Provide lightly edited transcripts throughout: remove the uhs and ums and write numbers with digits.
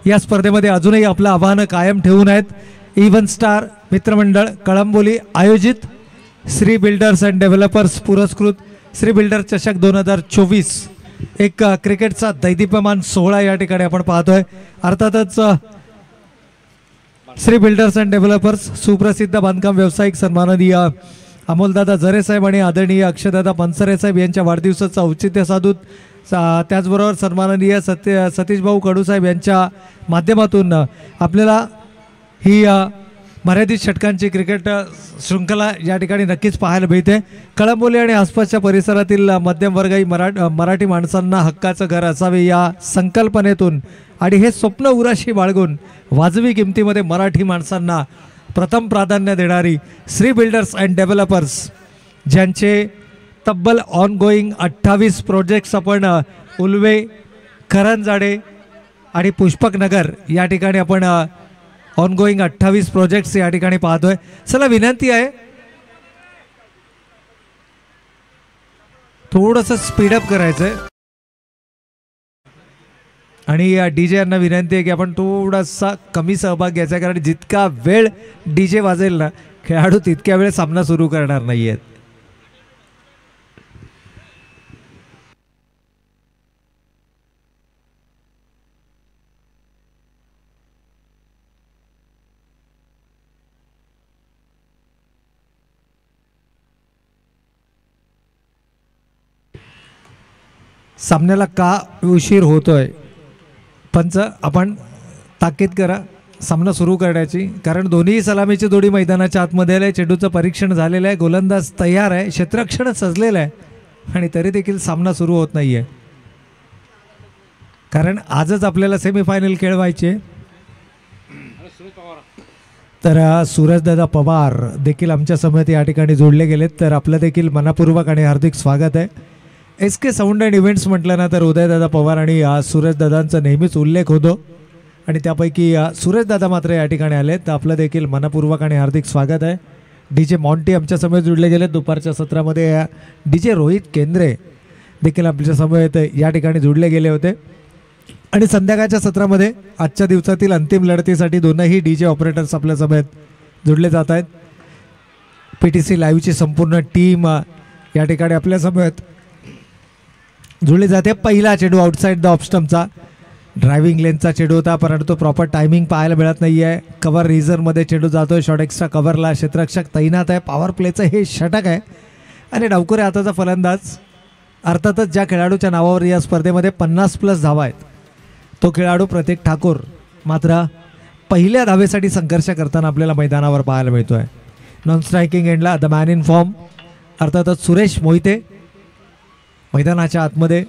या स्पर्धेमध्ये अजूनही आपलं आव्हान कायम ठेवून आहेत। इव्हन स्टार मित्रमंडळ कळंबोली आयोजित श्री बिल्डर्स अँड डेव्हलपर्स पुरस्कृत श्री बिल्डर चषक 2024 एक क्रिकेटचा दैदिप्यमान सोहळा या ठिकाणी आपण पाहतोय। अर्थातच श्री बिल्डर्स अँड डेव्हलपर्स सुप्रसिद्ध बांधकाम व्यावसायिक सन्माननीय अमोलदादा जरे साहेब आणि आदरणीय अक्षयदादा बनसरे साहेब यांच्या वाढदिवसाचं औचित्य साधून त्याचबरोबर सन्माननीय सतीश भाऊ कडू साहेब यांच्या माध्यमातून आपल्याला ही मर्यादित षटकांची क्रिकेट शृंखला या ठिकाणी नक्कीच पाहायला मिळते। कळंबोली आणि आसपासच्या परिसरातील मध्यमवर्गीय मराठी माणसांना हक्काचं घर असावे या संकल्पनेतून आणि हे स्वप्न उराशी बाळगून वाजवी किमतीमध्ये मराठी माणसांना प्रथम प्राधान्य देणारी श्री बिल्डर्स अँड डेव्हलपर्स ज्यांचे तब्बल ऑनगोईंग 28 प्रोजेक्ट्स आपण उल्वे करंजाडे आणि पुष्पक नगर या ठिकाणी आपण ऑनगोईंग 28 प्रोजेक्ट्स या ठिकाणी पाहतोय। चला विनंती आहे थोडंसं स्पीडअप करायचंय आणि डीजे यांना विनंती आहे की आपण थोडासा कमी सहभाग घ्यायचा आहे, कारण जितका वेळ डीजे वाजेल ना खेळाडू तितक्या वेळ सामना सुरू करणार नाही आहेत। सामन्याला का उशीर होतोय पंच आपण ताकीद करा सामना सुरू करण्याची, कारण दोन्ही सलामीची जोडी मैदानाच्या आतमध्ये आहे। चेंडूचं परीक्षण झालेलं आहे, गोलंदाज तयार आहे, क्षेत्ररक्षण सजलेलं आहे आणि तरी देखील सामना सुरू होत नाही आहे, कारण आजच आपल्याला सेमीफायनल खेळवायचे। तर सूरजदादा पवार देखील आमच्या समिती या ठिकाणी जोडले गेलेत, तर आपलं देखील मनपूर्वक आणि हार्दिक स्वागत आहे। SK साऊंड अँड इव्हेंट्स म्हटलं ना तर उदयदादा पवार आणि सूरजदादांचा नेहमीच उल्लेख होतो आणि त्यापैकी सूरजदादा मात्र या ठिकाणी आले, तर आपलं देखील मनपूर्वक आणि हार्दिक स्वागत आहे। DJ मॉन्टी आमच्या समोर जुळले गेले, दुपारच्या सत्रामध्ये DJ रोहित केंद्रे देखील आपल्या समोर या ठिकाणी जुळले गेले होते आणि संध्याकाळच्या सत्रामध्ये आजच्या दिवसातील अंतिम लढतीसाठी दोनही DJ ऑपरेटर्स आपल्या समोर जुळले जात आहेत। PTC लाईव्हची संपूर्ण टीम या ठिकाणी आपल्या समोर जुळले जाते। पहिला चेंडू आउटसाइड द ऑफस्टम्पचा ड्रायव्हिंग लेनचा चेंडू होता, परंतु प्रॉपर टायमिंग पाहायला मिळत नाही आहे। कव्हर रिझनमध्ये चेंडू जातोय, शॉर्ट एक्स्ट्रा कव्हरला क्षेत्ररक्षक तैनात आहे। पॉवर प्लेचं हे षटक आहे आणि डावखुरे हाताचा फलंदाज अर्थातच ज्या खेळाडूच्या नावावर या स्पर्धेमध्ये 50+ धावा आहेत तो खेळाडू प्रतीक ठाकूर मात्र पहिल्या धावेसाठी संघर्ष करताना आपल्याला मैदानावर पाहायला मिळतोय। नॉन स्ट्रायकिंग एंडला द मॅन इन फॉर्म अर्थातच सुरेश मोहिते मैदानाच्या आतमध्ये,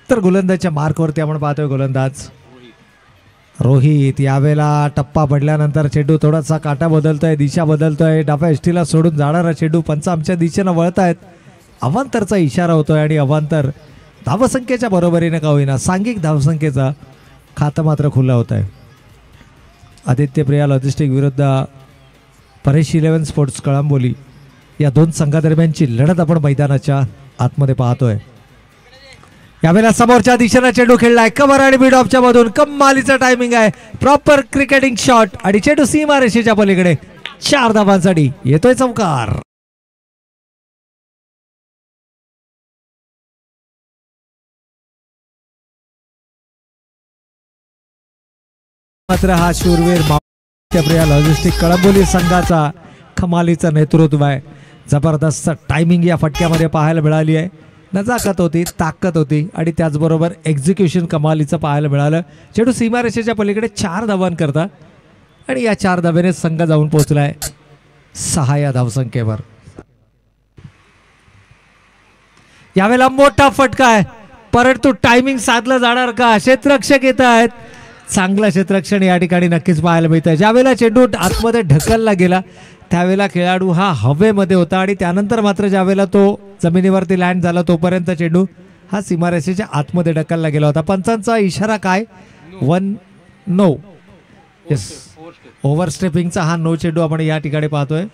तर गोलंदाजच्या मार्कवरती आपण पाहतोय गोलंदाज रोहित। यावेळेला टप्पा पडल्यानंतर चेंडू थोडासा काटा बदलतोय, दिशा बदलतोय, डाव्या एसटीला सोडून जाणारा चेंडू पंच आमच्या दिशेनं वळतायत। अवांतरचा इशारा होतोय आणि अवांतर धावसंख्येच्या बरोबरीने का होईना सांघिक धावसंख्येचा खातं मात्र खुलं होत आहे। आदित्य प्रिया लॉजिस्टिक विरुद्ध परेश 11 स्पोर्ट्स कळंबोली या दोन संघादरम्यानची लढत आपण मैदानाच्या आतमध्ये पाहतोय। यावेळेला समोरच्या दिशेला चेंडू खेळलाय, कव्हर आणि मिड ऑफच्या मधून कमालीचा टायमिंग आहे, प्रॉपर क्रिकेटिंग शॉट आणि चेंडू सीमा रेषेच्या पलीकडे 4 धावांसाठी येतोय चौकार। मात्र हा शूरवीर प्रिया लॉजिस्टिक कळंबोली संघाचा कमालीचं नेतृत्व आहे। जबरदस्त टायमिंग या फटक्यामध्ये पाहायला मिळाली आहे, नजाकत होती, ताकद होती आणि त्याचबरोबर एक्झिक्युशन कमालीचं पाहायला मिळालं। चेंडू सीमारेषेच्या पलीकडे 4 धावांकरता आणि या 4 धावेने संघ जाऊन पोहोचलाय 6 या धावसंख्येवर। यावेळेला मोठा फटका आहे, परंतु टायमिंग साधलं जाणार का? क्षेत्ररक्षक येत आहेत, चांगलं क्षेत्ररक्षण या ठिकाणी नक्कीच पाहायला मिळतं। ज्यावेळेला चेंडू आतमध्ये ढकलला गेला त्यावेळेला खेळाडू हा हवेमध्ये होता आणि त्यानंतर मात्र ज्यावेळेला तो जमिनीवरती लँड झाला तोपर्यंत चेंडू हा सीमारेषेच्या आतमध्ये ढकलला गेला होता। पंचांचा इशारा काय? 1 नो। यस, ओव्हरस्टेपिंगचा हा नो चेंडू आपण या ठिकाणी पाहतोय।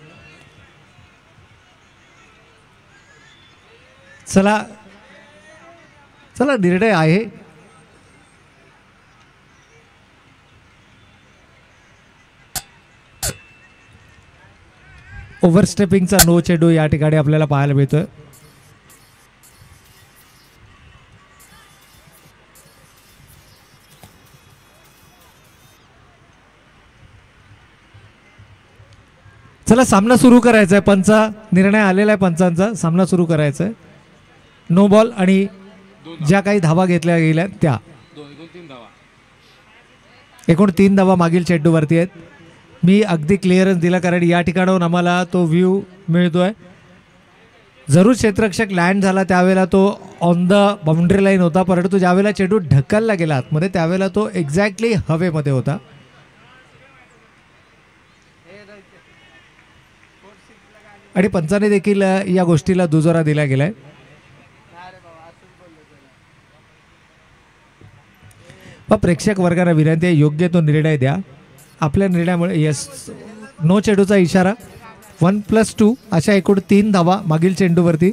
चला चला निर्णय आहे ओव्हरस्टेपिंगचा नो चेंडू या ठिकाणी आपल्याला पाहायला मिळतोय. चला सामना सुरू करायचा आहे. पंचा निर्णय आलेला आहे पंचांचा. सामना सुरू करायचा आहे. नो बॉल आणि ज्या काही धावा घेतल्या गेल्या त्या एकूण 3 धावा मागील चेंडूवरती आहेत. मी अगदी क्लिअरन्स दिला कारण या ठिकाणाहून आम्हाला तो व्ह्यू मिळतोय. जरूर क्षेत्ररक्षक लँड झाला त्यावेळेला तो ऑन द बाउंड्री लाईन होता, परंतु ज्यावेळेला चेंडू ढकलला गेला आतमध्ये त्यावेळेला तो एक्झॅक्टली हवेमध्ये होता. आणि पंचाने देखील या गोष्टीला दुजोरा दिला गेलाय. प्रेक्षक वर्गाला विनंती आहे योग्य तो निर्णय द्या. आपल्या निर्णयामुळे यस नो चेंडूचा इशारा. 1+2 अशा एकूण 3 धावा मागील चेंडूवरती.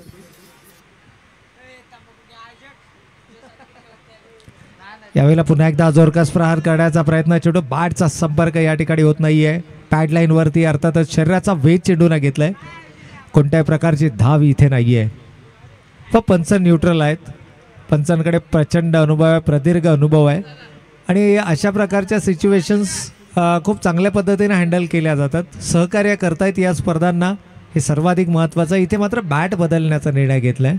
यावेळेला पुन्हा एकदा जोरकस प्रहार करण्याचा प्रयत्न. चेंडू बॅटचा संपर्क या ठिकाणी होत नाहीये. पॅडलाईन वरती अर्थातच शरीराचा वेध चेंडूने घेतलाय. कोणत्याही प्रकारची धाव इथे नाहीये. पंच न्यूट्रल आहेत. पंचांकडे प्रचंड अनुभव आहे, प्रदीर्घ अनुभव आहे आणि अशा प्रकारच्या सिच्युएशन्स खूप चांगल्या पद्धतीने हँडल केल्या जातात. सहकार्य करतायत या स्पर्धांना, हे सर्वाधिक महत्त्वाचं. इथे मात्र बॅट बदलण्याचा निर्णय घेतला आहे.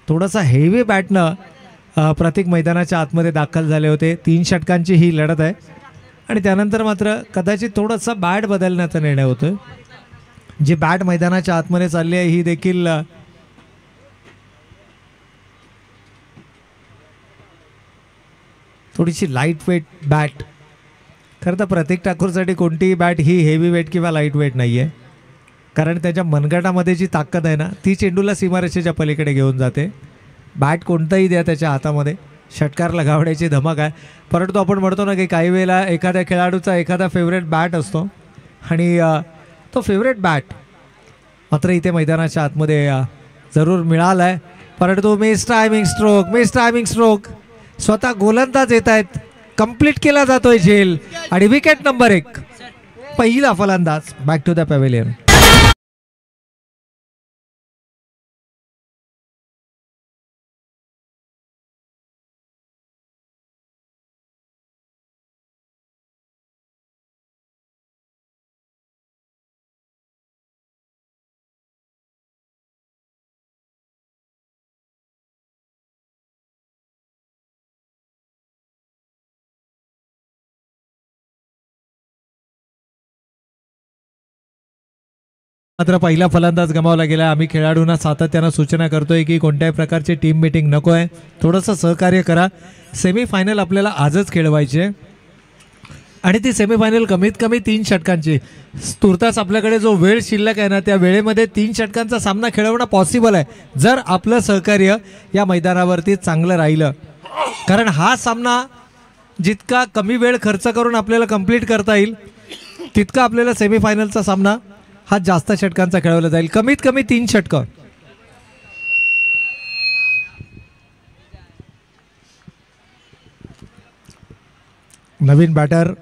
थोडासा हेवी बॅटनं प्रत्येक मैदानाच्या आतमध्ये दाखल झाले होते. 3 षटकांची ही लढत आहे आणि त्यानंतर मात्र कदाचित थोडासा बॅट बदलण्याचा निर्णय होतो. जी बॅट मैदानाच्या आतमध्ये चालली आहे ही देखील थोडीशी लाईट वेट बॅट. खरं तर प्रतीक ठाकूरसाठी कोणतीही बॅट ही हेवी वेट किंवा लाईट वेट नाही आहे, कारण त्याच्या मनगटामध्ये जी ताकद आहे ना ती चेंडूला सीमारेषेच्या पलीकडे घेऊन जाते. बॅट कोणताही द्या त्याच्या हातामध्ये षटकार लगावण्याची धमक आहे. परंतु आपण म्हणतो ना की काही वेळेला एखाद्या खेळाडूचा एखादा फेवरेट बॅट असतो आणि तो फेवरेट बॅट मात्र इथे मैदानाच्या आतमध्ये जरूर मिळाला आहे. परंतु मिस टायमिंग स्ट्रोक स्वतः गोलंदाज येत आहेत. कंप्लीट केला जातोय झेल आणि विकेट नंबर 1 पहिला फलंदाज बॅक टू द पॅव्हेलियन. मात्र पहिला फलंदाज गमावला गेला. आम्ही खेळाडूंना सातत्यानं सूचना करतोय की कोणत्याही प्रकारची टीम मीटिंग नको आहे, थोडंसं सहकार्य करा. सेमीफायनल आपल्याला आजच खेळवायचे आणि ती सेमीफायनल कमीत कमी 3 षटकांची. तुर्तास आपल्याकडे जो वेळ शिल्लक आहे ना त्या वेळेमध्ये 3 षटकांचा सामना खेळवणं पॉसिबल आहे जर आपलं सहकार्य या मैदानावरती चांगलं राहिलं. कारण हा सामना जितका कमी वेळ खर्च करून आपल्याला कंप्लीट करता येईल तितका आपल्याला सेमीफायनलचा सामना हा जास्त षटकांचा खेळवला जाईल. कमीत कमी 3 षटकं. नवीन बॅटर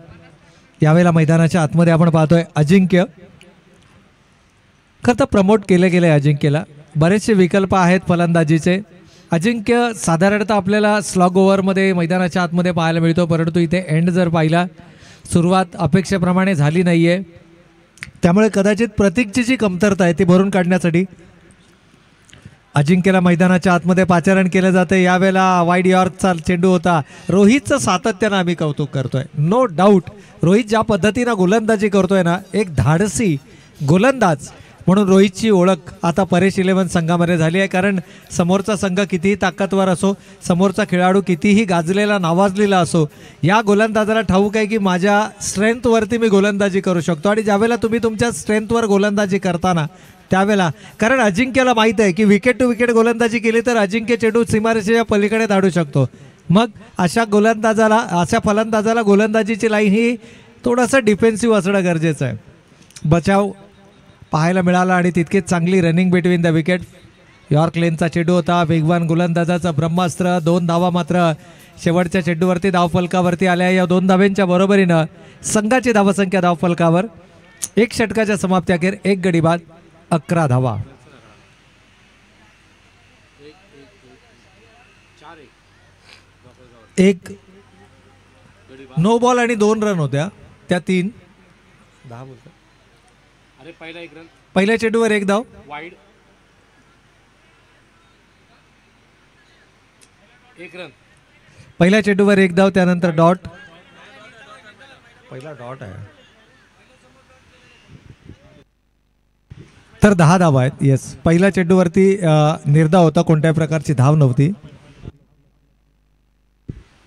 यावेळेला मैदानाच्या आतमध्ये आपण पाहतोय अजिंक्य. खरं तर प्रमोट केले गेले अजिंक्यला. बरेचसे विकल्प आहेत फलंदाजीचे. अजिंक्य साधारणतः आपल्याला स्लॉग ओव्हरमध्ये मैदानाच्या आतमध्ये पाहायला मिळतो, परंतु इथे एंड जर पाहिला सुरुवात अपेक्षेप्रमाणे झाली नाही आहे. त्यामुळे कदाचित प्रतीकची जी कमतरता आहे ती भरून काढण्यासाठी अजिंक्यला मैदानाच्या आतमध्ये पाचारण केलं जाते. यावेळेला वाईड यॉर्कचा चेंडू होता. रोहितचं सातत्यानं आम्ही कौतुक करतोय, नो डाऊट. रोहित ज्या पद्धतीनं गोलंदाजी करतोय ना, एक धाडसी गोलंदाज म्हणून रोहितची ओळख आता परेश 11 संघामध्ये झाली आहे. कारण समोरचा संघ कितीही ताकदवर असो, समोरचा खेळाडू कितीही गाजलेला नावाजलेला असो, या गोलंदाजाला ठाऊक आहे की माझ्या स्ट्रेंथवरती मी गोलंदाजी करू शकतो. आणि ज्यावेळेला तुम्ही तुमच्या स्ट्रेंथवर गोलंदाजी करताना त्यावेळेला, कारण अजिंक्यला माहीत आहे की विकेट टू विकेट गोलंदाजी केली तर अजिंक्य चेंडू सीमारेषेच्या पलीकडे धाडू शकतो. मग अशा फलंदाजाला गोलंदाजीची लाईन ही थोडंसं डिफेन्सिव्ह असणं गरजेचं आहे. बचाव पाहायला मिळाला आणि तितकीच चांगली running between the wicket. Yorker लेनचा चेंडू होता. वेगवान गोलंदाजाचा ब्रह्मास्त्र. 2 धावा मात्र शेवटच्या चेंडूवरती धावफलकावरती आल्या. या 2 धाव्यांच्या बरोबरीनं संघाची धावसंख्या धावफलकावर एक षटकाच्या समाप्तीअखेर एक गडी बाद 11 धावा. एक नो बॉल आणि 2 रन होत्या त्या 3 10 बोलतो. अरे पहिला एक रन, पहिल्या चेंडूवर एक धाव, वाईड एक रन, पहिल्या चेंडूवर एक धाव, त्यानंतर डॉट. पहिला डॉट आहे तर 10 धावा आहेत. येस, पहिल्या चेंडूवरती निर्धाव होता, कोणत्याही प्रकारची धाव नव्हती.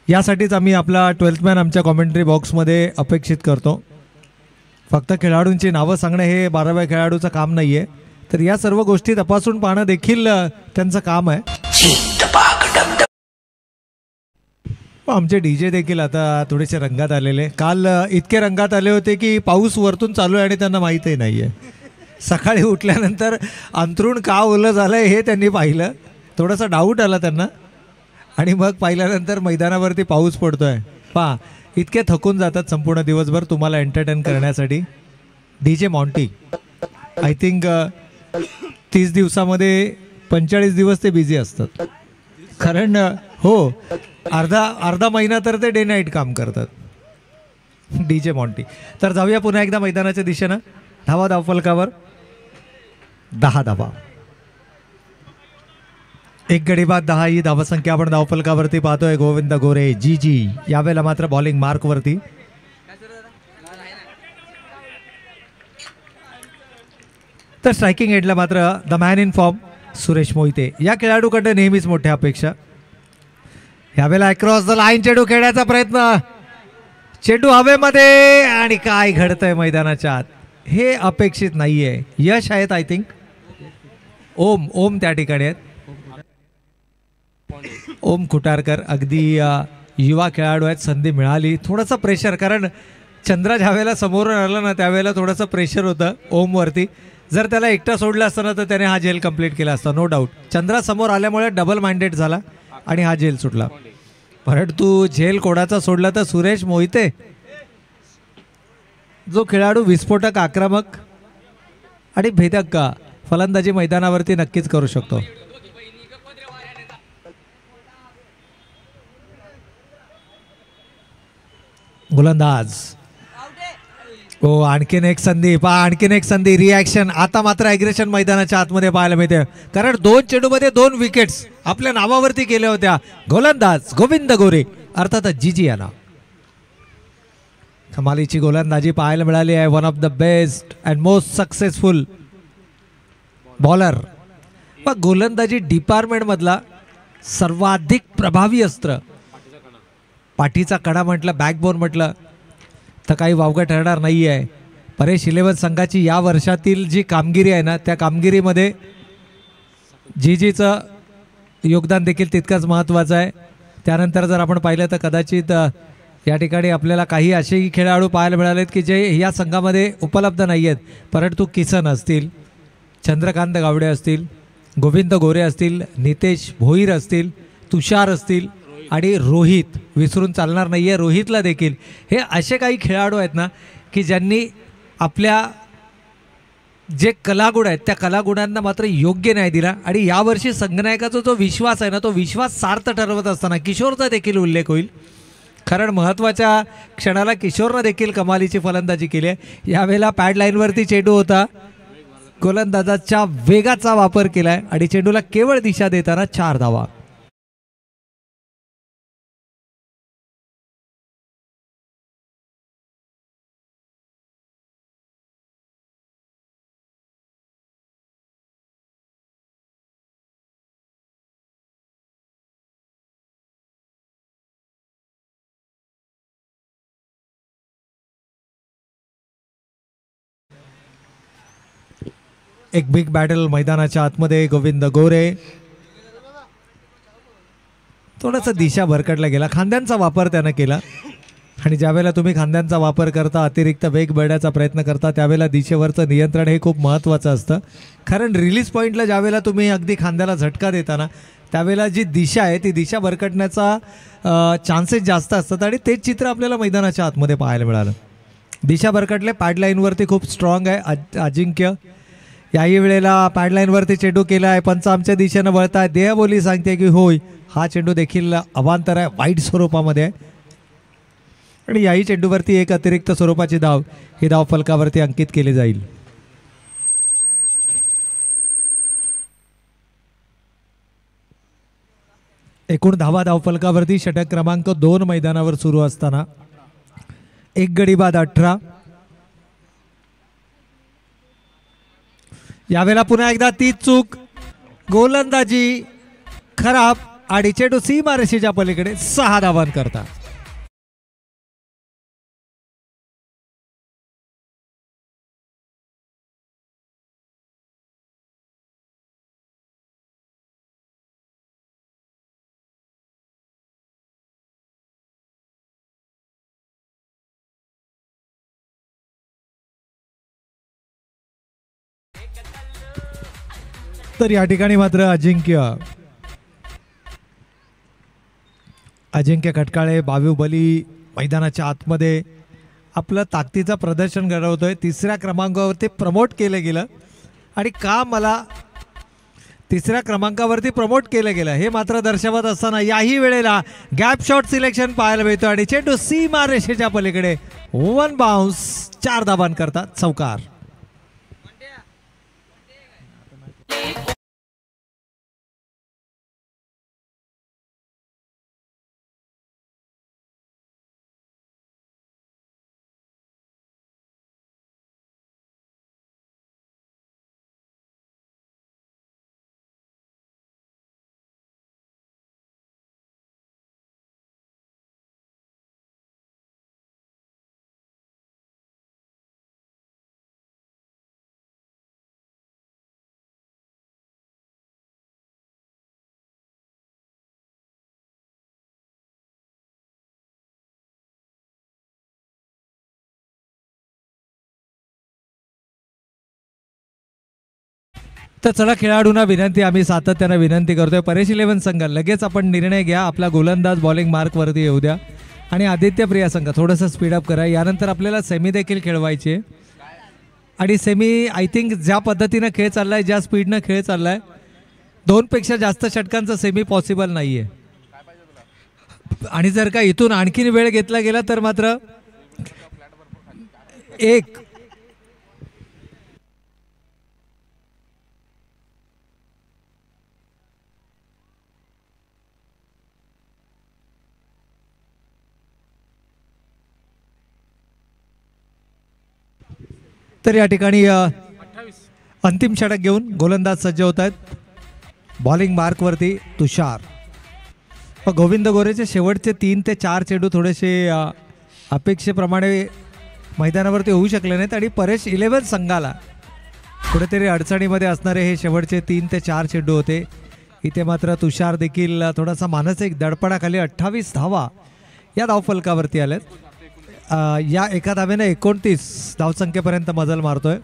यासाठीच आम्ही आपला 12th मॅन आमच्या कॉमेंट्री बॉक्समध्ये अपेक्षित करतो. फक्त खेळाडूंची नावं सांगणं हे 12व्या खेळाडूचं काम नाही आहे, तर या सर्व गोष्टी तपासून पाहणं देखील त्यांचं काम आहे. आमचे DJ देखील आता थोडेसे रंगात आलेले. काल इतके रंगात आले होते की पाऊस वरतून चालू आहे आणि त्यांना माहीतही नाही आहे. सकाळी उठल्यानंतर अंथरूण का ओलं झालं आहे हे त्यांनी पाहिलं, थोडासा डाऊट आला त्यांना, आणि मग पाहिल्यानंतर मैदानावरती पाऊस पडतो आहे. पहा, इतके थकून जातात संपूर्ण दिवसभर तुम्हाला एंटरटेन करण्यासाठी. DJ मॉन्टी आय थिंक 30 दिवसामध्ये 45 दिवस ते बिझी असतात, कारण हो अर्धा महिना तर ते डे नाईट काम करतात. DJ Monty. तर जाऊया पुन्हा एकदा मैदानाच्या दिशेनं. धावा धावफलकावर 10 धावा, एक गडी बाद 10 ही धावसंख्या आपण धावफलकावरती पाहतोय. गोविंद गोरे GG यावेळेला मात्र बॉलिंग मार्कवरती. तर स्ट्रायकिंग एंडला मात्र the man in form Suresh Mohite. या खेळाडूकडे नेहमीच मोठ्या अपेक्षा. यावेळेला अक्रॉस द लाईन चेंडू खेळण्याचा प्रयत्न, चेंडू हवेमध्ये, आणि काय घडतंय मैदानाच्या आत हे अपेक्षित नाहीये. यश आहेत आय थिंक, ओम त्या ठिकाणी आहेत. ओम खुटारकर अगदी युवा खेळाडू आहेत, संधी मिळाली. थोडंसं प्रेशर, कारण चंद्रा ज्यावेळेला समोरून आला ना त्यावेळेला थोडंसं प्रेशर होतं ओमवरती. जर त्याला एकटा सोडलं असतं ना तर त्याने हा झेल कंप्लीट केला असता, नो डाऊट. चंद्रा समोर आल्यामुळे डबल माइंडेड झाला आणि हा झेल सुटला. परंतु झेल कोणाचा सोडला तर सुरेश मोहिते, जो खेळाडू विस्फोटक, आक्रमक आणि भेदक फलंदाजी मैदानावरती नक्कीच करू शकतो. गोलंदाज हो, आणखीन एक संधी, आणखीन एक संधी, रिॲक्शन. आता मात्र ॲग्रेशन मैदानाच्या आतमध्ये पाहायला मिळते, कारण 2 चेंडूमध्ये 2 विकेट्स आपल्या नावावरती केल्या होत्या. गोलंदाज गोविंद गोरे, अर्थातच GG यांना. कमालीची गोलंदाजी पाहायला मिळाली आहे. One of the best and most successful bowler. व गोलंदाजी डिपार्टमेंट मधला सर्वाधिक प्रभावी अस्त्र. पाठीचा कडा म्हटलं, बॅकबोन म्हटलं तर काही वावगं ठरणार नाही आहे. परेश 11 संघाची या वर्षातील जी कामगिरी आहे ना, त्या कामगिरीमध्ये GGचं योगदान देखील तितकंच महत्त्वाचं आहे. त्यानंतर जर आपण पाहिलं तर कदाचित या ठिकाणी आपल्याला काही असेही खेळाडू पाहायला मिळालेत की जे या संघामध्ये उपलब्ध नाही आहेत, परंतु किसन असतील, चंद्रकांत गावडे असतील, गोविंद गोरे असतील, नितेश भोईर असतील, तुषार असतील आणि रोहित विसरून चालणार नाही आहे. रोहितला देखील हे असे काही खेळाडू आहेत ना की ज्यांनी आपल्या जे कलागुण आहेत त्या कलागुणांना मात्र योग्य न्याय दिला. आणि यावर्षी संघनायकाचा जो विश्वास आहे ना, तो विश्वास सार्थ ठरवत असताना किशोरचा देखील उल्लेख होईल, कारण महत्त्वाच्या क्षणाला किशोरनं देखील कमालीची फलंदाजी केली आहे. यावेळेला पॅड लाईनवरती चेंडू होता, गोलंदाजाच्या वेगाचा वापर केला आहे आणि चेंडूला केवळ दिशा देताना 4 धावा. एक बिग बॅटल मैदानाच्या आतमध्ये. गोविंद गोरे थोडासा दिशा भरकटला गेला, खांद्यांचा वापर त्यानं केला. आणि ज्यावेळेला तुम्ही खांद्यांचा वापर करता, अतिरिक्त वेग बळण्याचा प्रयत्न करता, त्यावेळेला दिशेवरचं नियंत्रण हे खूप महत्त्वाचं असतं. कारण रिलीज पॉईंटला ज्यावेळेला तुम्ही अगदी खांद्याला झटका देताना त्यावेळेला जी दिशा आहे ती दिशा भरकटण्याचा चान्सेस जास्त असतात. आणि तेच चित्र आपल्याला मैदानाच्या आतमध्ये पाहायला मिळालं. दिशा भरकटले पॅडलाईनवरती खूप स्ट्रॉंग आहे अजिंक्य. याही वेळेला पॅडलाईनवरती चेंडू केला आहे. पंच आमच्या दिशेनं वळताय. देहबोली सांगते की होय, हा चेंडू देखील अवांतर आहे, वाईट स्वरूपामध्ये. आणि याही चेंडूवरती एक अतिरिक्त स्वरूपाची धाव ही धाव फलकावरती अंकित केली जाईल. एकूण धावा धावफलकावरती षटक क्रमांक 2 मैदानावर सुरू असताना एक गडी बाद 18. यावेळेला पुन्हा एकदा तीच चूक, गोलंदाजी खराब आणि चेंडू सीमारेषेच्या पलीकडे 6 धावांकरता. तर या ठिकाणी मात्र अजिंक्य खटकाळे बाहुबली मैदानाच्या आतमध्ये आपलं ताकदीचं प्रदर्शन घडवतोय. 3ऱ्या क्रमांकावरती प्रमोट केलं गेलं आणि का मला 3ऱ्या क्रमांकावरती प्रमोट केलं गेलं हे मात्र दर्शवत असताना याही वेळेला गॅप शॉट सिलेक्शन पाहायला मिळतो आणि चेंडू सीमा रेषेच्या पलीकडे 1 बाउन्स, 4 धावांकरता चौकार. तर चला खेळाडूंना विनंती, आम्ही सातत्यानं विनंती करतोय, परेश 11 संघ लगेच आपण निर्णय घ्या. आपला गोलंदाज बॉलिंग मार्कवरती येऊ द्या आणि आदित्य प्रिया संघ थोडंसं स्पीडअप करा. यानंतर आपल्याला सेमी देखील खेळवायची आणि सेमी आय थिंक ज्या पद्धतीनं खेळ चालला आहे, ज्या स्पीडनं खेळ चालला आहे, 2 पेक्षा जास्त षटकांचा सेमी पॉसिबल नाही आहे. आणि जर का इथून आणखीन वेळ घेतला गेला तर मात्र एक तर या ठिकाणी अंतिम षटक घेऊन गोलंदाज सज्ज होत आहेत. बॉलिंग मार्कवरती तुषार. गोविंद गोरेचे शेवटचे 3 ते 4 चेंडू थोडेसे अपेक्षेप्रमाणे मैदानावरती होऊ शकले नाहीत आणि परेश 11 संघाला कुठेतरी अडचणीमध्ये असणारे हे शेवटचे 3 ते 4 चेंडू होते. इथे मात्र तुषार देखील थोडासा मानसिक दडपणाखाली 28 धावा या धावफलकावरती आल्यात. या एका धावेने 29 धावसंख्येपर्यंत मजल मारतोय.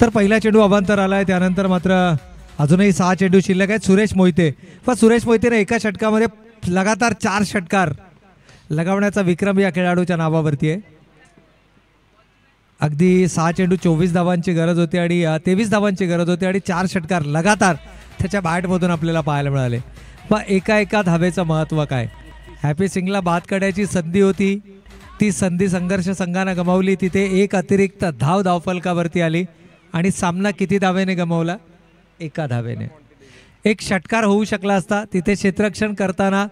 तर पहिला चेंडू अवांतर आलाय. त्यानंतर मात्र अजूनही 6 चेंडू शिल्लक आहेत. सुरेश मोहितेने एका षटकामध्ये लगातार 4 षटकार लगावण्याचा विक्रम या खेळाडूच्या नावावरती आहे. अगदी 6 चेंडू 24 धावांची गरज होती आणि 23 धावांची गरज होती आणि 4 षटकार लगातार त्याच्या बॅटमधून आपल्याला पाहायला मिळाले. मग एका धावेचं महत्त्व काय. हॅपी सिंगला बाद काढायची संधी होती, ती संधी संघर्ष संघानं गमावली. तिथे एक अतिरिक्त धावफलकावरती आली आणि सामना किती धावेने गमावला, 1 धावेने. एक षटकार होऊ शकला असता. तिथे क्षेत्ररक्षण करताना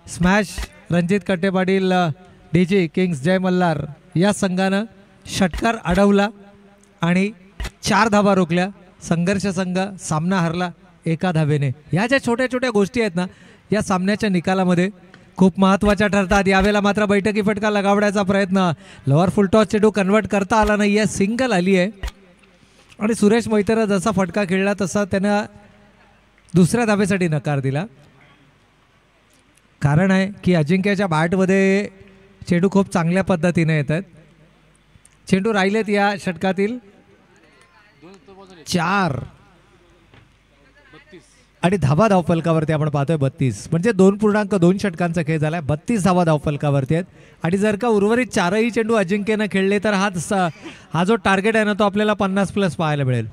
स्मॅश रणजित कट्टे पाटील डीजी किंग्स जय मल्हार या संघानं षटकार अडवला आणि 4 धावा रोखल्या. संघर्ष संघ सामना हरला 1 धावेने. या ज्या छोट्या छोट्या गोष्टी आहेत ना, या सामन्याच्या निकालामध्ये खूप महत्त्वाच्या ठरतात. यावेळेला मात्र बैठकी फटका लगावण्याचा प्रयत्न, लोअर फुल टॉस चेंडू कन्वर्ट करता आला नाही आहे, सिंगल आली आहे. आणि सुरेश मोहितेनं जसा फटका खेळला तसा त्यानं दुसऱ्या धावेसाठी नकार दिला. कारण आहे की अजिंक्यच्या बॅटमध्ये चेंडू खूप चांगल्या पद्धतीने येत आहेत. चेंडू राहिलेत या षटकातील 4. आणि धावा धावफलकावरती आपण पाहतोय 32, म्हणजे 2.2 षटकांचा खेळ झालाय. 32 धावा धावफलकावरती आहेत. आणि जर का उर्वरित चारही चेंडू अजिंक्यनं खेळले तर हा जो टार्गेट आहे ना तो आपल्याला 50+ पाहायला मिळेल.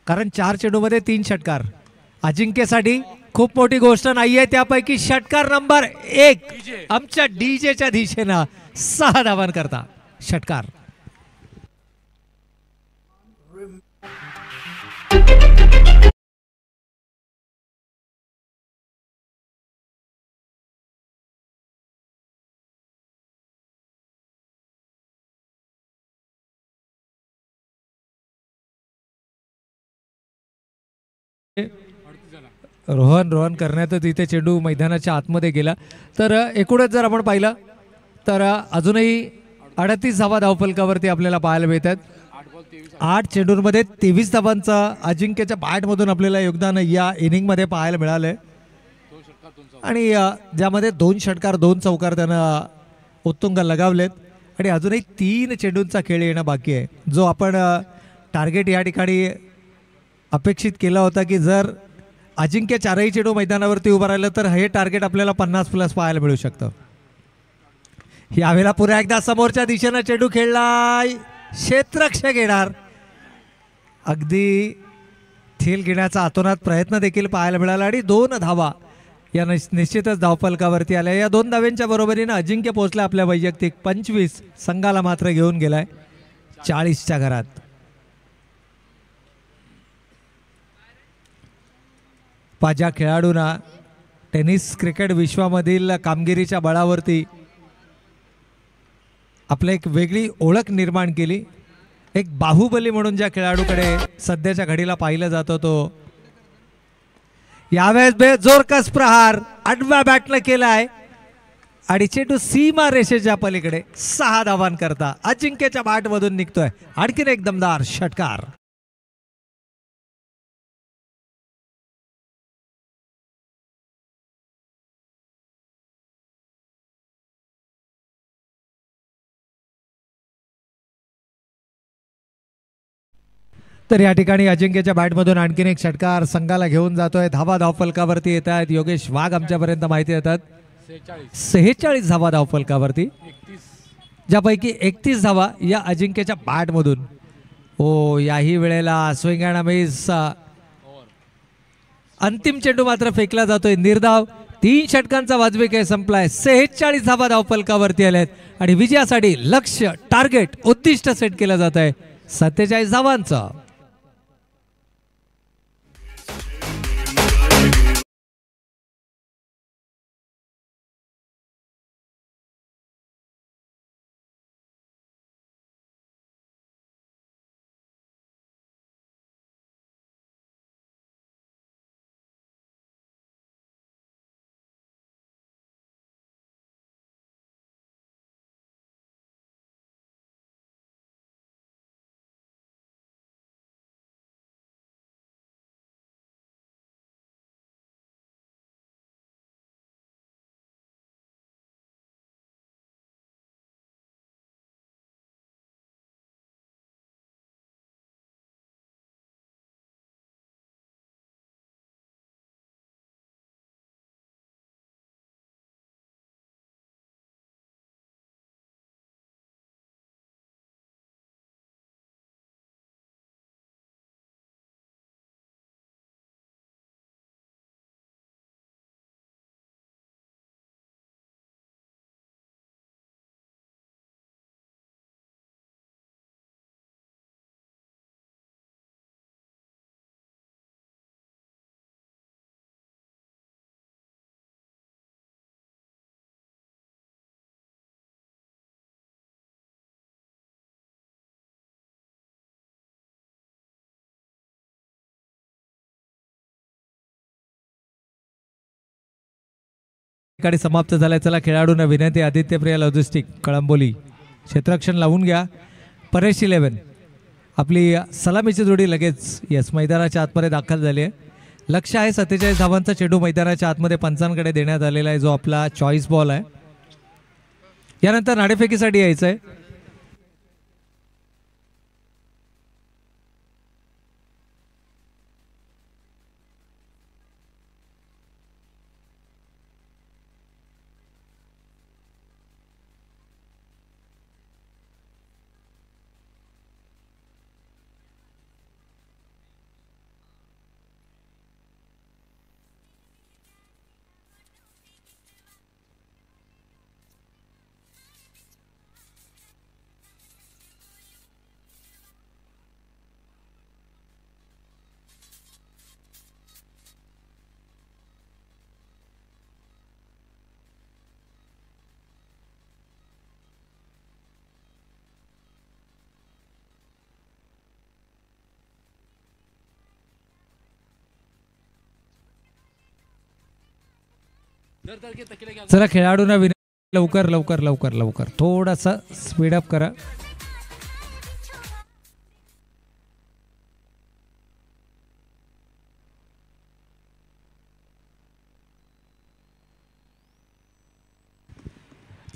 कारण 4 चेंडूमध्ये 3 षटकार अजिंक्यसाठी खूप मोठी गोष्ट नाहीये. त्यापैकी षटकार नंबर 1 आमच्या डीजेच्या दिशेनं 6 धावांकरता षटकार. रोहन करण्यातच इथे चेंडू मैदानाच्या आतमध्ये गेला. तर एकूणच जर आपण पाहिलं तर अजूनही 38 धावा धावफलकावरती आपल्याला पाहायला मिळतात. 8 चेंडूंमध्ये 23 धावांचं अजिंक्यच्या बॅटमधून आपल्याला योगदान या इनिंगमध्ये पाहायला मिळालंय. आणि ज्यामध्ये 2 षटकार 2 चौकार त्यानं उत्तुंग लगावलेत. आणि अजूनही 3 चेंडूंचा खेळ येणं बाकी आहे, जो आपण टार्गेट या ठिकाणी अपेक्षित केला होता की जर अजिंक्य 4ही चेंडू मैदानावरती उभं राहिलं तर हे टार्गेट आपल्याला 50+ पाहायला मिळू शकतं. यावेळेला पुन्हा एकदा समोरच्या दिशेनं चेंडू खेळलाय, क्षेत्ररक्षक येणार. अगदी थेल घेण्याचा अतोनात प्रयत्न देखील पाहायला मिळाला. आणि 2 धावा या निश्चितच धावफलकावरती आल्या. या 2 धाव्यांच्या बरोबरीनं अजिंक्य पोहोचला आपल्या वैयक्तिक 25, संघाला मात्र घेऊन गेलाय 40च्या घरात. ज्या खेळाडूंना टेनिस क्रिकेट विश्वामधील कामगिरीच्या बळावरती आपलं एक वेगळी ओळख निर्माण केली, एक बाहुबली म्हणून ज्या खेळाडूकडे सध्याच्या घडीला पाहिलं जातं, तो यावेळेस बेजोरकस प्रहार आडव्या बॅटनं केलाय आणि चेंडू सीमा रेषेच्या पलीकडे 6 धावांकरता अजिंक्यच्या बॅटमधून निघतोय. आणखीन एक दमदार षटकार. तर या ठिकाणी अजिंक्यच्या बॅटमधून आणखीन एक षटकार संघाला घेऊन जातोय. धावा धावफलकावरती येत आहेत. योगेश वाघ आमच्यापर्यंत माहिती देतात 46 धावा धावफलकावरती, ज्यापैकी 31 धावा या अजिंक्यच्या बॅटमधून. ओ याही वेळेला स्विंग अँड मिस. अंतिम चेंडू मात्र फेकला जातोय निर्धाव. 3 षटकांचा वाजवी खेळ संपलाय. 46 धावा धावफलकावरती आल्यात आणि विजयासाठी लक्ष्य टार्गेट उद्दिष्ट सेट केलं जात आहे 47 धावांचं. समाप्त झालाय. चला खेळाडूंना विनंती, आदित्यप्रिया लॉजिस्टिक कळंबोली क्षेत्ररक्षण लावून घ्या. परेश 11 आपली सलामीची जोडी लगेच मैदानाच्या आतमध्ये दाखल झाली आहे. लक्ष्य आहे 47 धावांचा चेंडू मैदानाच्या आतमध्ये पंचांकडे देण्यात आलेला आहे, जो आपला चॉईस बॉल आहे. यानंतर नाणेफेकीसाठी यायचं आहे. दर तारखे तकीला घ्या. चला खेळाडूंना विनंती, लवकर लवकर लवकर लवकर थोडासा स्पीडअप करा.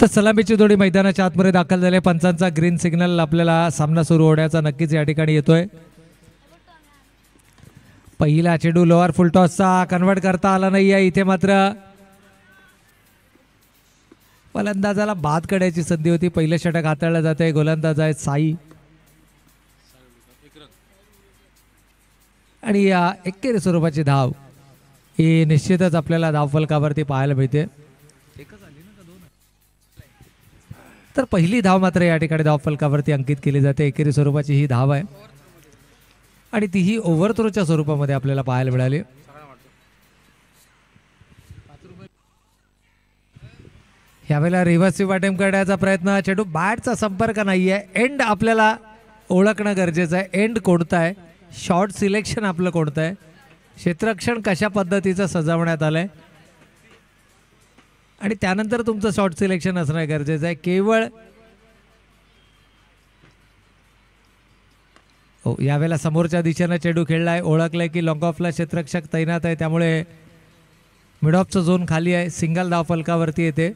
तर सलामीची जोडी मैदानाच्या आतमध्ये दाखल झाले. पंचांचा ग्रीन सिग्नल आपल्याला सामना सुरू होण्याचा नक्कीच या ठिकाणी येतोय. पहिला चेंडू लोअर फुलटॉसचा कन्वर्ट करता आला नाही आहे. इथे मात्र फलंदाजाला बाद काढायची संधी होती. पहिलं षटक हाताळलं जात आहे. गोलंदाज आहे साई. एक रन. आणि या एकेरी स्वरूपाची धाव ही निश्चितच आपल्याला धावफलकावरती पाहायला मिळते. तर पहिली धाव मात्र या ठिकाणी धावफलकावरती अंकित केली जाते. एकेरी स्वरूपाची ही धाव आहे आणि तीही ओव्हरथ्रोच्या स्वरूपामध्ये आपल्याला पाहायला मिळाली. यावेळेला रिव्हर्सिव्ह अटेम्प्ट करण्याचा प्रयत्न. चेंडू बॅटचा संपर्क नाही आहे. एंड आपल्याला ओळखणं गरजेचं आहे. एंड कोणता आहे, शॉर्ट सिलेक्शन आपलं कोणतं आहे, क्षेत्ररक्षण कशा पद्धतीचं सजवण्यात आलं आहे आणि त्यानंतर तुमचं शॉर्ट सिलेक्शन असणं गरजेचं आहे. केवळ हो, यावेळेला समोरच्या दिशेनं चेंडू खेळला आहे. ओळखलंय की लॉंग ऑफला क्षेत्ररक्षक तैनात आहे, त्यामुळे मिड ऑफचा झोन खाली आहे. सिंगल धाव फलकावरती येते,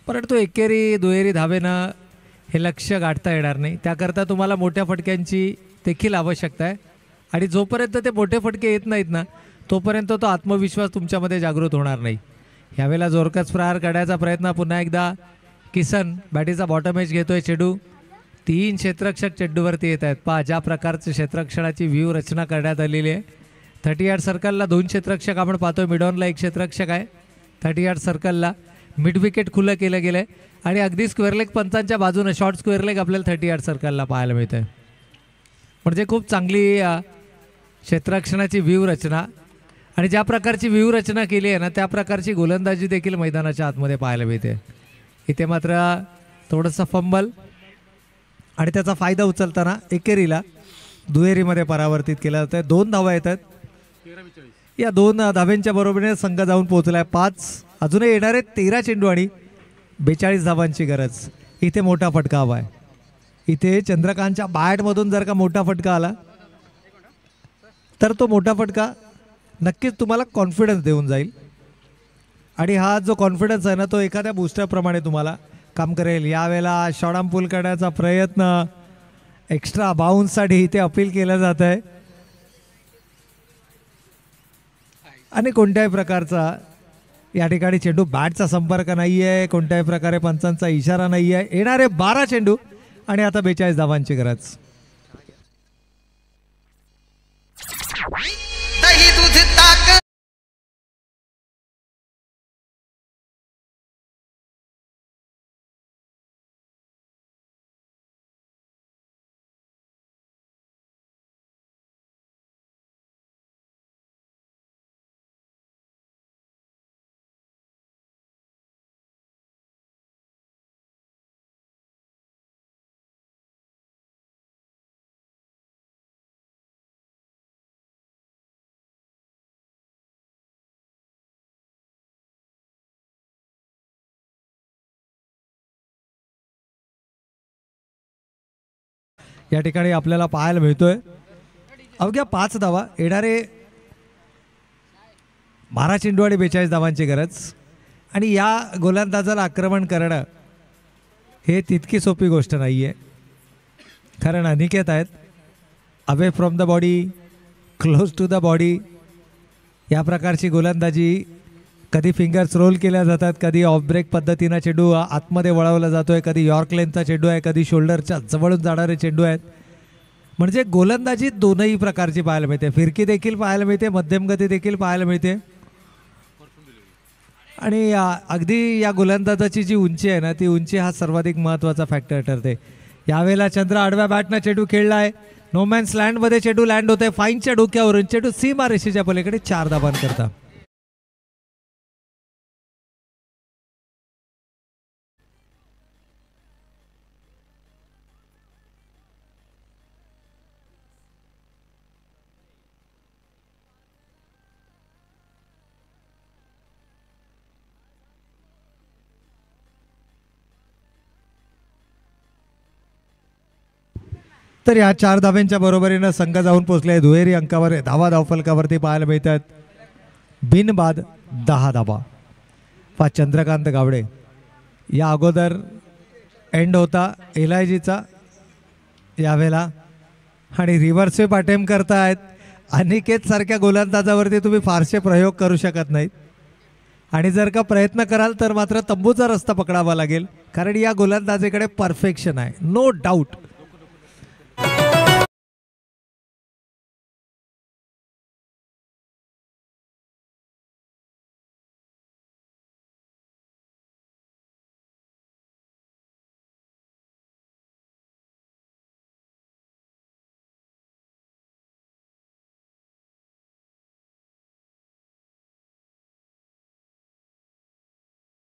परंतु एकेरी दुहेरी धावेनं हे लक्ष्य गाठता येणार नाही. त्याकरता तुम्हाला मोठ्या फटक्यांची देखील आवश्यकता आहे आणि जोपर्यंत ते मोठे फटके येत नाहीत ना, तोपर्यंत तो आत्मविश्वास तुमच्यामध्ये जागृत होणार नाही. यावेळेला जोरकस प्रहार काढायचा प्रयत्न. पुन्हा एकदा किसन बॅटीचा बॉटम एज घेतोय. चेंडू 3 क्षेत्ररक्षक चेंडूवरती येत आहेत. पहा ज्या प्रकारचं क्षेत्ररक्षणाची व्ह्यू रचना करण्यात आलेली आहे. 30 यार्ड सर्कलला 2 क्षेत्ररक्षक आपण पाहतोय. मिडॉनला 1 क्षेत्ररक्षक आहे. 30 यार्ड सर्कलला मिड विकेट खुलं केलं गेलं आहे आणि अगदी स्क्वेअर लेग पंचांच्या बाजूनं शॉर्ट स्क्वेअर लेग आपल्याला 30 यार्ड सर्कलला पाहायला मिळतं. म्हणजे खूप चांगली क्षेत्ररक्षणाची व्ह्यू रचना आणि ज्या प्रकारची व्ह्यू रचना केली आहे ना, त्या प्रकारची गोलंदाजी देखील मैदानाच्या आतमध्ये पाहायला मिळते. इथे मात्र थोडंसं फंबल आणि त्याचा फायदा उचलताना एकेरीला दुहेरीमध्ये परावर्तित केला जातं. 2 धावा येतात. 13-42. या 2 धाव्यांच्या बरोबरीने संघ जाऊन पोहोचला आहे 5. अजूनही येणारे 13 चेंडू आणि 42 धावांची गरज. इथे मोठा फटका हवा आहे. इथे चंद्रकांतच्या बॅटमधून जर का मोठा फटका आला तर तो मोठा फटका नक्कीच तुम्हाला कॉन्फिडन्स देऊन जाईल आणि हा जो कॉन्फिडन्स आहे ना, तो एखाद्या बूस्टरप्रमाणे तुम्हाला काम करेल. यावेळेला शॉर्ट पुल करण्याचा प्रयत्न, एक्स्ट्रा बाउन्ससाठी इथे अपील केलं जात आहे आणि कोणत्याही प्रकारचा या ठिकाणी चेंडू बॅटचा संपर्क नाही आहे. कोणत्याही प्रकारे पंचांचा इशारा नाही आहे. येणारे 12 चेंडू आणि आता 42 धावांची गरज. या ठिकाणी आपल्याला पाहायला मिळतोय अवघ्या 5 धावा. येणारे 12 चेंडू आणि 42 धावांची गरज आणि या गोलंदाजाला आक्रमण करणं हे तितकी सोपी गोष्ट नाही आहे. कारण अनिकेत आहेत away from the body, close to the body. या प्रकारची गोलंदाजी कधी फिंगर्स रोल केल्या जातात, कधी ऑफ ब्रेक पद्धतीनं चेंडू आतमध्ये वळवला जातो आहे, कधी यॉर्क लेनचा चेंडू आहे, कधी शोल्डरच्या जवळून जाणारे चेंडू आहेत. म्हणजे गोलंदाजी दोनही प्रकारची पाहायला मिळते. फिरकी देखील पाहायला मिळते, मध्यम गती देखील पाहायला मिळते आणि अगदी या गोलंदाजाची जी उंची आहे ना, ती उंची हा सर्वाधिक महत्त्वाचा फॅक्टर ठरते. यावेळेला चंद्र आडव्या बॅटनं चेंडू खेळला आहे. नोमॅन्स लँडमध्ये चेंडू लँड होत आहे. फाईनच्या डोक्यावरून चेंडू सीमा रेषेच्या पलीकडे 4 धावांकरता. तर या 4 धाब्यांच्या बरोबरीनं संघ जाऊन पोहोचले दुहेरी अंकावर धावा धावफलकावरती पाहायला मिळतात. बिनबाद 10 धाबा. चंद्रकांत गावडे या अगोदर एंड होता LIGचा यावेळेला आणि रिव्हर्स स्वीप अटेम्प्ट करतायत. अनिकेत सारख्या गोलंदाजावरती तुम्ही फारसे प्रयोग करू शकत नाहीत आणि जर का प्रयत्न कराल तर मात्र तंबूचा रस्ता पकडावा लागेल, कारण या गोलंदाजीकडे परफेक्शन आहे, नो डाऊट.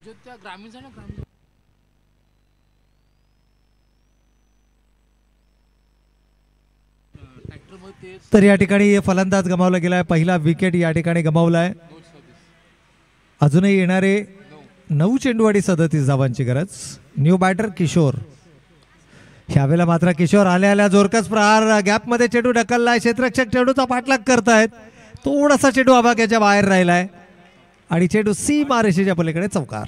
जो त्या ग्रामीण आहे ना ग्रामीण ट्रॅक्टर मध्ये ते तर या ठिकाणी फलंदाज गमावला गेलाय. पहिला विकेट या ठिकाणी गमावलाय. 926 अजूनही येणारे 9 चेंडूवाडी 37 धावांची गरज. New batter Kishore. ह्यावेळेला मात्र किशोर आल्या जोरकस प्रहार गॅपमध्ये चेंडू ढकललाय. क्षेत्ररक्षक चेंडूचा पाठलाग करतायत. थोडासा चेंडू आबाग्याच्या बाहेर राहिलाय आणि चेंडू सीमा रेषेच्या पलीकडे चौकार.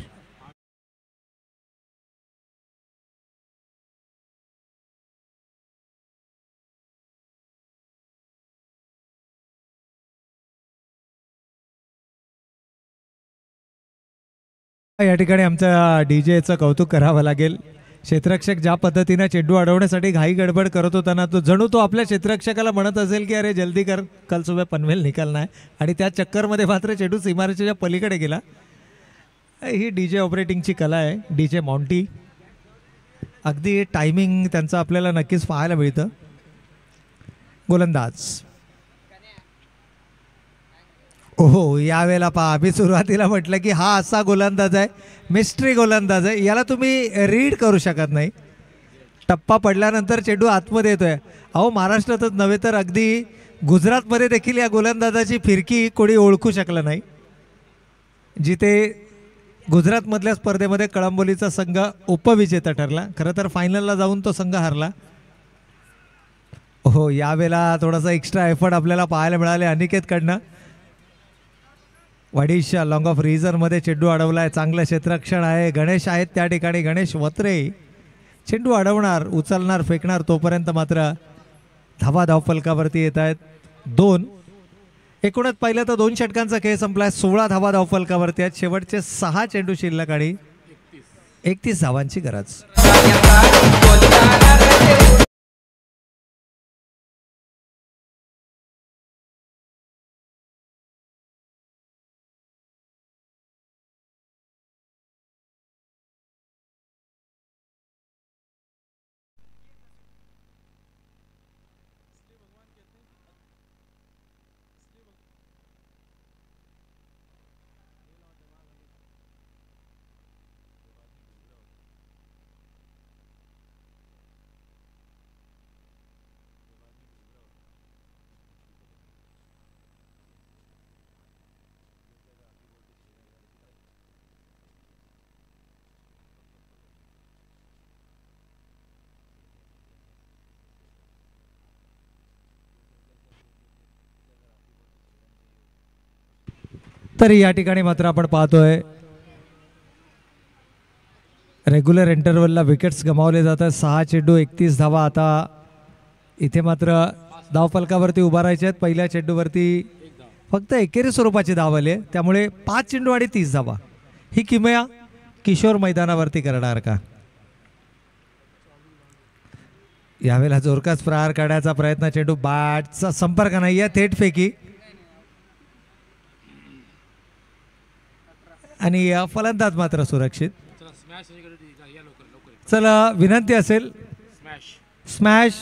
या ठिकाणी आमच्या डीजेचं कौतुक करावं लागेल. क्षेत्ररक्षक ज्या पद्धतीने चेंडू अडवण्यासाठी घाई गडबड करत होता ना, तो जणू तो आपल्या क्षेत्ररक्षकाला म्हणत असेल की अरे जल्दी कर, कल सुबह पनवेल निकलना है. आणि त्या चक्करमध्ये मात्र चेंडू सीमारेषेच्या पलीकडे गेला. ही डीजे ऑपरेटिंगची कला आहे. डीजे मॉन्टी अगदी टायमिंग त्यांचं आपल्याला नक्कीच पाहायला मिळतं. गोलंदाज ओहो, यावेळेला पहा, मी सुरुवातीला म्हटलं की हा असा गोलंदाज आहे, मिस्ट्री गोलंदाज आहे, याला तुम्ही रीड करू शकत नाही. टप्पा पडल्यानंतर चेंडू आतमध्ये येतोय. अहो, महाराष्ट्रातच नव्हे तर अगदी गुजरातमध्ये देखील या गोलंदाजाची फिरकी कोणी ओळखू शकलं नाही. जिथे गुजरातमधल्या स्पर्धेमध्ये कळंबोलीचा संघ उपविजेता ठरला. खरं तर फायनलला जाऊन तो संघ हरला. हो, यावेळेला थोडासा एक्स्ट्रा एफर्ट आपल्याला पाहायला मिळाले अनिकेतकडनं. वडिशा लॉंग ऑफ रिझनमध्ये चेंडू अडवलाय. चांगलं क्षेत्ररक्षण आहे. गणेश आहेत त्या ठिकाणी. गणेश वत्रे चेंडू अडवणार, उचलणार, फेकणार. तोपर्यंत मात्र धावा धावफलकावरती येत आहेत 2. एकूणच पाहिलं तर 2 षटकांचा खेळ संपलाय. 16 धावा धावफलकावरती आहेत. शेवटचे 6 चेंडू शिल्लक आणि 31 धावांची गरज. तर या ठिकाणी मात्र आपण पाहतोय रेग्युलर इंटरव्हलला विकेट्स गमावले जातात. 6 चेंडू 31 धावा. आता इथे मात्र धावफलकावरती उभा राहायचे आहेत. पहिल्या चेंडूवरती फक्त एकेरी स्वरूपाची धाव आली आहे, त्यामुळे 5 चेंडू आणि 30 धावा. ही किमया किशोर मैदानावरती करणार का? यावेळेला जोरकास प्रहार काढायचा प्रयत्न. चेंडू बॅटचा संपर्क नाही आहे, थेट फेकी. आणि फलंदाज मात्र सुरक्षित. चला स्मॅश या लवकर लवकर. चला विनंती असेल स्मॅश स्मॅश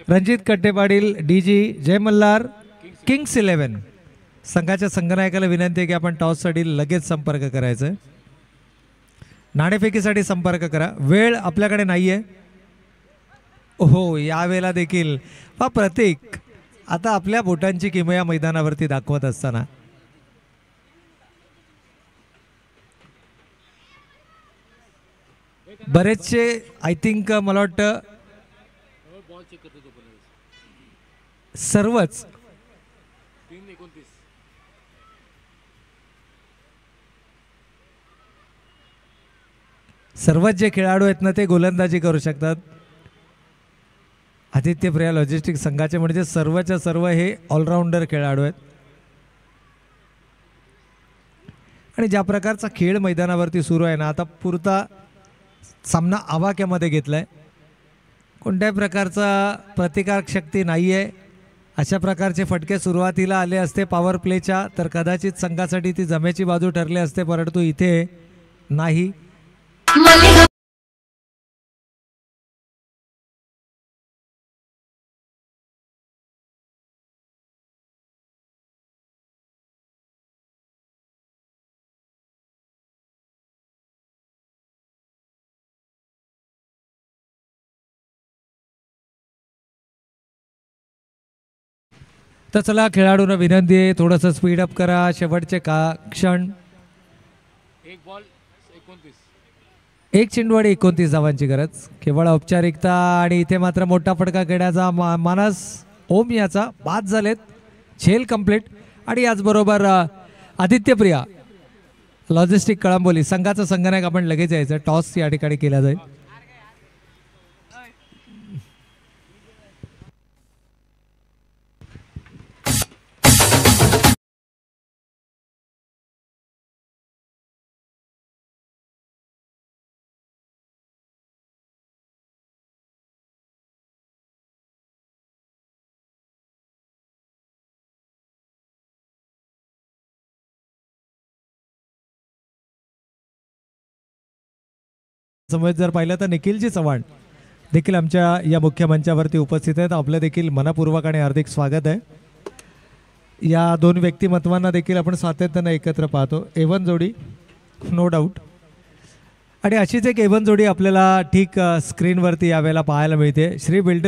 रणजित कट्टे पाटील DG जय मल्हार किंग्स 11 संघाच्या संघनायकाला विनंती आहे की आपण टॉससाठी लगेच संपर्क करायचा आहे. नाणेफेकीसाठी संपर्क करा, वेळ आपल्याकडे नाही आहे. हो, यावेळेला देखील प्रतीक आता आपल्या बोटांची किमया मैदानावरती दाखवत असताना बरेचसे आय थिंक मला वाटतं बॉल चेक करतो तोपर्यंत. सर्वच 3-29. सर्वच जे खेळाडू आहेत ना ते गोलंदाजी करू शकतात. आदित्य प्रिया लॉजिस्टिक्स संघाचे म्हणजे सर्वच्या सर्व हे ऑलराऊंडर खेळाडू आहेत. आणि ज्या प्रकारचा खेळ मैदानावरती सुरू आहे ना, आता पुरता सामना आवाक्यामध्ये घेतलाय. कोणत्याही प्रकारचा प्रतिकार शक्ती नाही आहे. अशा प्रकारचे फटके सुरुवातीला आले असते पॉवर प्लेच्या तर कदाचित संघासाठी ती जमेची बाजू ठरली असते, परंतु इथे नाही. तर चला खेळाडूंना विनंती आहे थोडंसं स्पीडअप करा. शेवटचे क्षण. एक बॉल 29. एक चेंडूवाडी 29 धावांची गरज. केवळ औपचारिकता आणि इथे मात्र मोठा फटका खेळण्याचा मानस ओम याचा बाद झालेत. झेल कंप्लीट. आणि याचबरोबर आदित्य प्रिया लॉजिस्टिक कळंबोली संघाचं संगणक आपण लगेच यायचं. टॉस या ठिकाणी केला जाईल. समोर जर पाहिलं तर निखिलजी चव्हाण देखील आमच्या या मुख्य मंचावरती उपस्थित आहेत. आपलं देखील मनपूर्वक आणि हार्दिक स्वागत आहे. या दोन व्यक्तिमत्वांना देखील आपण सातत्यानं एकत्र पाहतो. एवन जोडी नो डाऊट. आणि अशीच एक एवन जोडी आपल्याला ठीक स्क्रीनवरती यावेळेला पाहायला मिळते. श्री बिल्डर